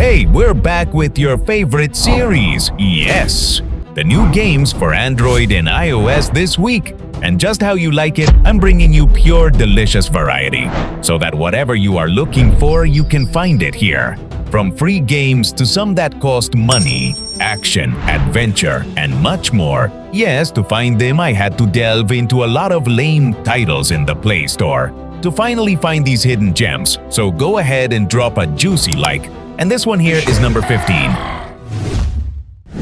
Hey, we're back with your favorite series, yes! The new games for Android and iOS this week. And just how you like it, I'm bringing you pure delicious variety, so that whatever you are looking for, you can find it here. From free games to some that cost money, action, adventure, and much more. Yes, to find them, I had to delve into a lot of lame titles in the Play Store to finally find these hidden gems. So go ahead and drop a juicy like. And this one here is number 15.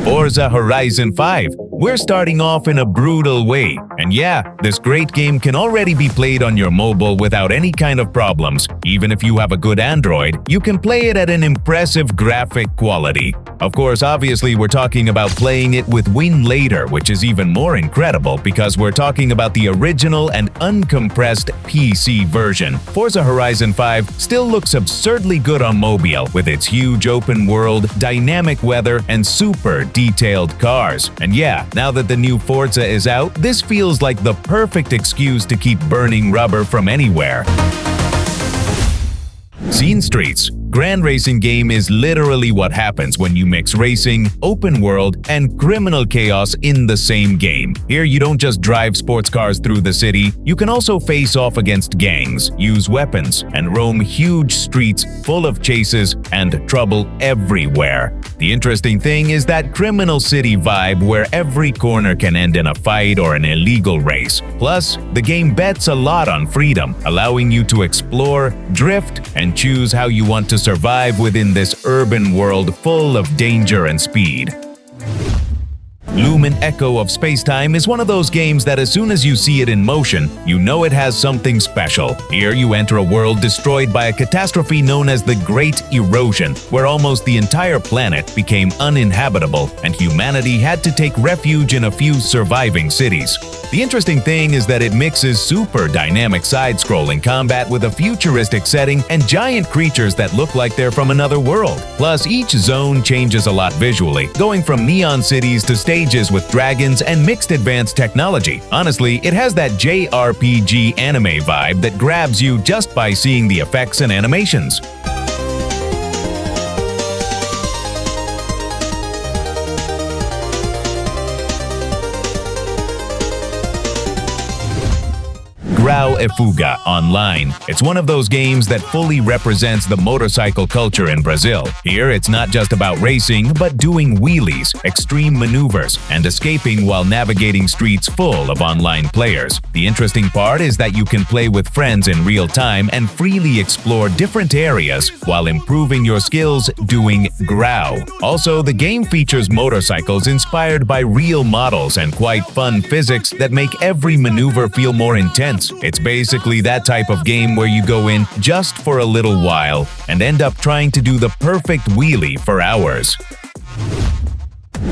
Forza Horizon 5. We're starting off in a brutal way. And yeah, this great game can already be played on your mobile without any kind of problems. Even if you have a good Android, you can play it at an impressive graphic quality. Of course, obviously, we're talking about playing it with Win later, which is even more incredible because we're talking about the original and uncompressed PC version. Forza Horizon 5 still looks absurdly good on mobile with its huge open world, dynamic weather, and super detailed cars. And yeah, now that the new Forza is out, this feels like the perfect excuse to keep burning rubber from anywhere. Scene Streets. Grand racing game is literally what happens when you mix racing, open world, and criminal chaos in the same game. Here you don't just drive sports cars through the city, you can also face off against gangs, use weapons, and roam huge streets full of chases and trouble everywhere. The interesting thing is that criminal city vibe where every corner can end in a fight or an illegal race. Plus, the game bets a lot on freedom, allowing you to explore, drift, and choose how you want to survive within this urban world full of danger and speed. Lumen Echo of Spacetime is one of those games that as soon as you see it in motion, you know it has something special. Here you enter a world destroyed by a catastrophe known as the Great Erosion, where almost the entire planet became uninhabitable and humanity had to take refuge in a few surviving cities. The interesting thing is that it mixes super dynamic side-scrolling combat with a futuristic setting and giant creatures that look like they're from another world. Plus, each zone changes a lot visually, going from neon cities to stages with dragons and mixed advanced technology. Honestly, it has that JRPG anime vibe that grabs you just by seeing the effects and animations. Grau e Fuga Online. It's one of those games that fully represents the motorcycle culture in Brazil. Here, it's not just about racing, but doing wheelies, extreme maneuvers, and escaping while navigating streets full of online players. The interesting part is that you can play with friends in real time and freely explore different areas while improving your skills doing Grau. Also, the game features motorcycles inspired by real models and quite fun physics that make every maneuver feel more intense. It's basically that type of game where you go in just for a little while and end up trying to do the perfect wheelie for hours.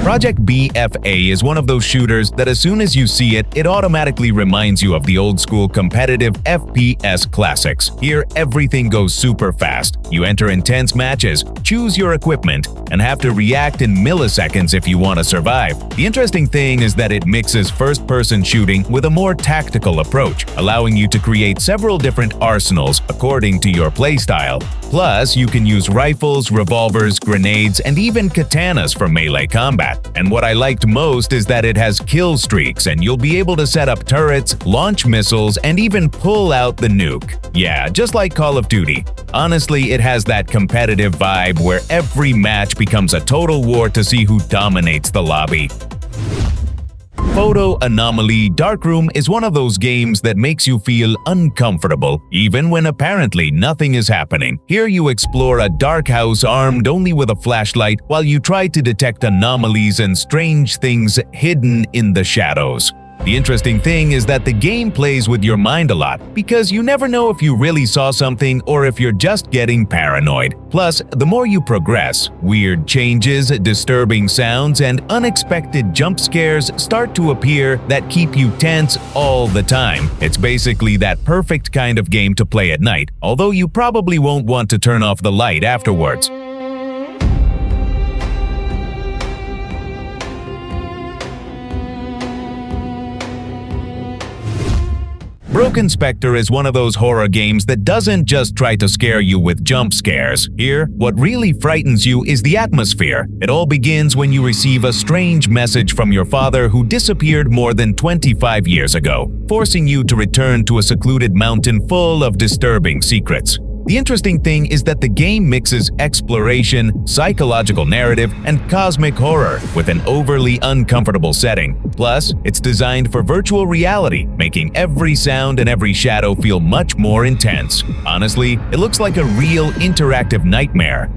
Project BFA is one of those shooters that as soon as you see it, it automatically reminds you of the old-school competitive FPS classics. Here, everything goes super fast. You enter intense matches, choose your equipment, and have to react in milliseconds if you want to survive. The interesting thing is that it mixes first-person shooting with a more tactical approach, allowing you to create several different arsenals according to your playstyle. Plus, you can use rifles, revolvers, grenades, and even katanas for melee combat. And what I liked most is that it has kill streaks and you'll be able to set up turrets, launch missiles, and even pull out the nuke. Yeah, just like Call of Duty. Honestly, it has that competitive vibe where every match becomes a total war to see who dominates the lobby. Photo Anomaly Darkroom is one of those games that makes you feel uncomfortable, even when apparently nothing is happening. Here you explore a dark house armed only with a flashlight while you try to detect anomalies and strange things hidden in the shadows. The interesting thing is that the game plays with your mind a lot, because you never know if you really saw something or if you're just getting paranoid. Plus, the more you progress, weird changes, disturbing sounds, and unexpected jump scares start to appear that keep you tense all the time. It's basically that perfect kind of game to play at night, although you probably won't want to turn off the light afterwards. Broken Spectre is one of those horror games that doesn't just try to scare you with jump scares. Here, what really frightens you is the atmosphere. It all begins when you receive a strange message from your father who disappeared more than 25 years ago, forcing you to return to a secluded mountain full of disturbing secrets. The interesting thing is that the game mixes exploration, psychological narrative, and cosmic horror with an overly uncomfortable setting. Plus, it's designed for virtual reality, making every sound and every shadow feel much more intense. Honestly, it looks like a real interactive nightmare.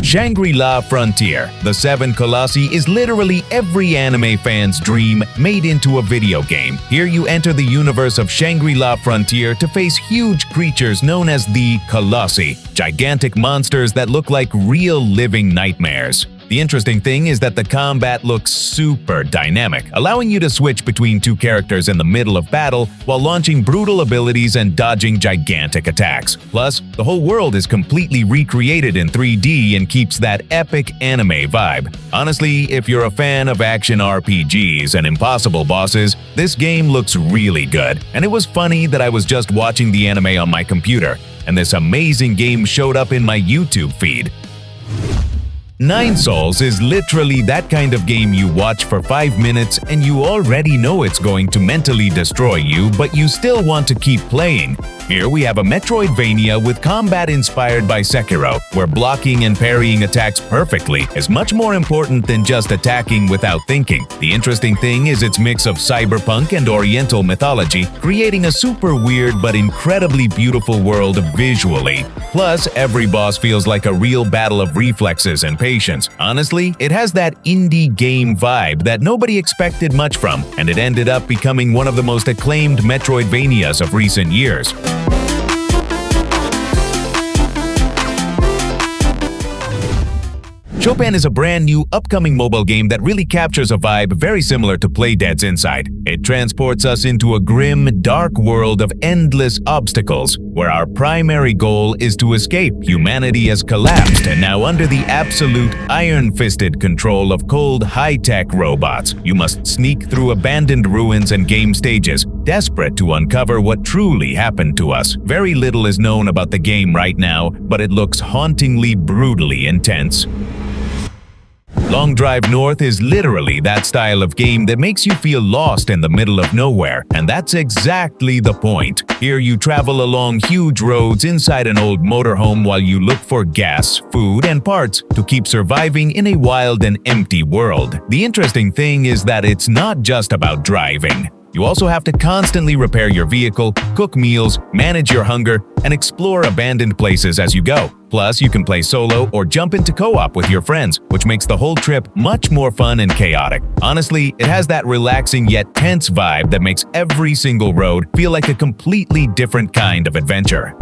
Shangri-La Frontier, The Seven Colossi is literally every anime fan's dream made into a video game. Here you enter the universe of Shangri-La Frontier to face huge creatures known as the Colossi, gigantic monsters that look like real living nightmares. The interesting thing is that the combat looks super dynamic, allowing you to switch between two characters in the middle of battle while launching brutal abilities and dodging gigantic attacks. Plus, the whole world is completely recreated in 3D and keeps that epic anime vibe. Honestly, if you're a fan of action RPGs and impossible bosses, this game looks really good. And it was funny that I was just watching the anime on my computer, and this amazing game showed up in my YouTube feed. Nine Souls is literally that kind of game you watch for 5 minutes and you already know it's going to mentally destroy you, but you still want to keep playing. Here we have a Metroidvania with combat inspired by Sekiro, where blocking and parrying attacks perfectly is much more important than just attacking without thinking. The interesting thing is its mix of cyberpunk and oriental mythology, creating a super weird but incredibly beautiful world visually. Plus, every boss feels like a real battle of reflexes and patience. Honestly, it has that indie game vibe that nobody expected much from, and it ended up becoming one of the most acclaimed Metroidvanias of recent years. Chopin is a brand new upcoming mobile game that really captures a vibe very similar to Playdead's Inside. It transports us into a grim, dark world of endless obstacles, where our primary goal is to escape. Humanity has collapsed and now under the absolute iron-fisted control of cold, high-tech robots. You must sneak through abandoned ruins and game stages, desperate to uncover what truly happened to us. Very little is known about the game right now, but it looks hauntingly, brutally intense. Long Drive North is literally that style of game that makes you feel lost in the middle of nowhere, and that's exactly the point. Here you travel along huge roads inside an old motorhome while you look for gas, food, and parts to keep surviving in a wild and empty world. The interesting thing is that it's not just about driving. You also have to constantly repair your vehicle, cook meals, manage your hunger, and explore abandoned places as you go. Plus, you can play solo or jump into co-op with your friends, which makes the whole trip much more fun and chaotic. Honestly, it has that relaxing yet tense vibe that makes every single road feel like a completely different kind of adventure.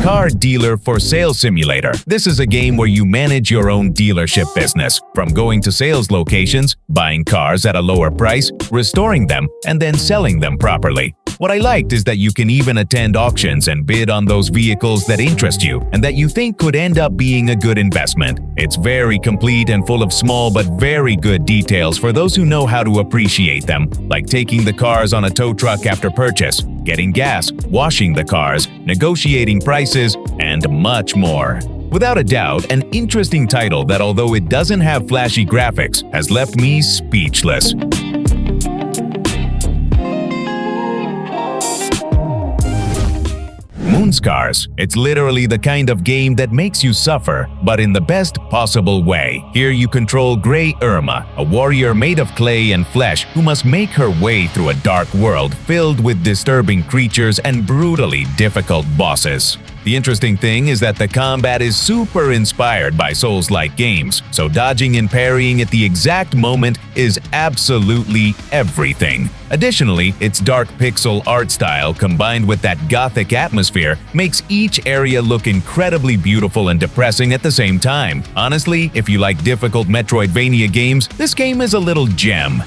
Car Dealer for Sale Simulator. This is a game where you manage your own dealership business, from going to sales locations, buying cars at a lower price, restoring them, and then selling them properly. What I liked is that you can even attend auctions and bid on those vehicles that interest you and that you think could end up being a good investment. It's very complete and full of small but very good details for those who know how to appreciate them, like taking the cars on a tow truck after purchase, getting gas, washing the cars, negotiating prices, and much more. Without a doubt, an interesting title that, although it doesn't have flashy graphics, has left me speechless. Moonscars. It's literally the kind of game that makes you suffer, but in the best possible way. Here you control Grey Irma, a warrior made of clay and flesh who must make her way through a dark world filled with disturbing creatures and brutally difficult bosses. The interesting thing is that the combat is super inspired by Souls-like games, so dodging and parrying at the exact moment is absolutely everything. Additionally, its dark pixel art style combined with that gothic atmosphere makes each area look incredibly beautiful and depressing at the same time. Honestly, if you like difficult Metroidvania games, this game is a little gem.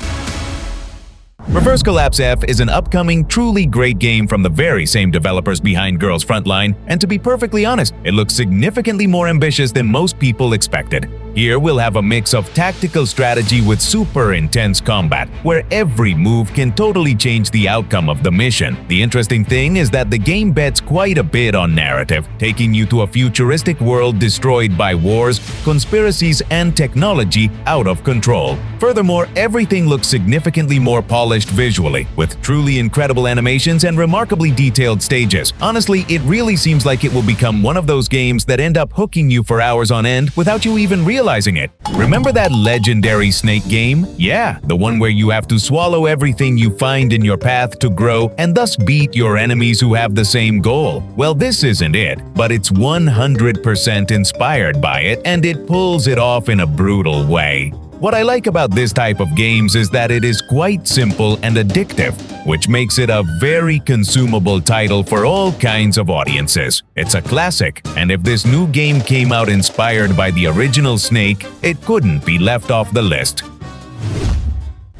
Reverse Collapse F is an upcoming, truly great game from the very same developers behind Girls Frontline, and to be perfectly honest, it looks significantly more ambitious than most people expected. Here we'll have a mix of tactical strategy with super intense combat, where every move can totally change the outcome of the mission. The interesting thing is that the game bets quite a bit on narrative, taking you to a futuristic world destroyed by wars, conspiracies, and technology out of control. Furthermore, everything looks significantly more polished visually, with truly incredible animations and remarkably detailed stages. Honestly, it really seems like it will become one of those games that end up hooking you for hours on end without you even realizing it. Remember that legendary Snake game? Yeah, the one where you have to swallow everything you find in your path to grow and thus beat your enemies who have the same goal. Well, this isn't it, but it's 100% inspired by it, and it pulls it off in a brutal way. What I like about this type of games is that it is quite simple and addictive, which makes it a very consumable title for all kinds of audiences. It's a classic, and if this new game came out inspired by the original Snake, it couldn't be left off the list.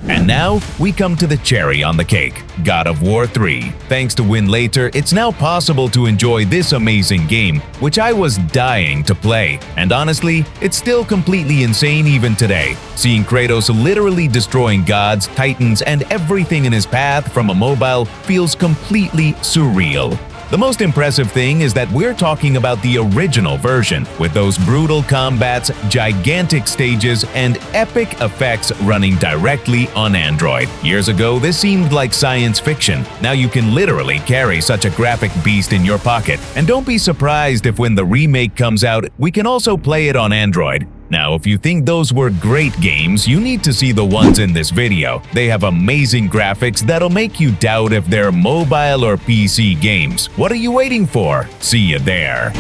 And now, we come to the cherry on the cake, God of War 3. Thanks to Win Later, it's now possible to enjoy this amazing game, which I was dying to play. And honestly, it's still completely insane even today. Seeing Kratos literally destroying gods, titans, and everything in his path from a mobile feels completely surreal. The most impressive thing is that we're talking about the original version, with those brutal combats, gigantic stages, and epic effects running directly on Android. Years ago, this seemed like science fiction. Now you can literally carry such a graphic beast in your pocket. And don't be surprised if when the remake comes out, we can also play it on Android. Now, if you think those were great games, you need to see the ones in this video. They have amazing graphics that'll make you doubt if they're mobile or PC games. What are you waiting for? See you there!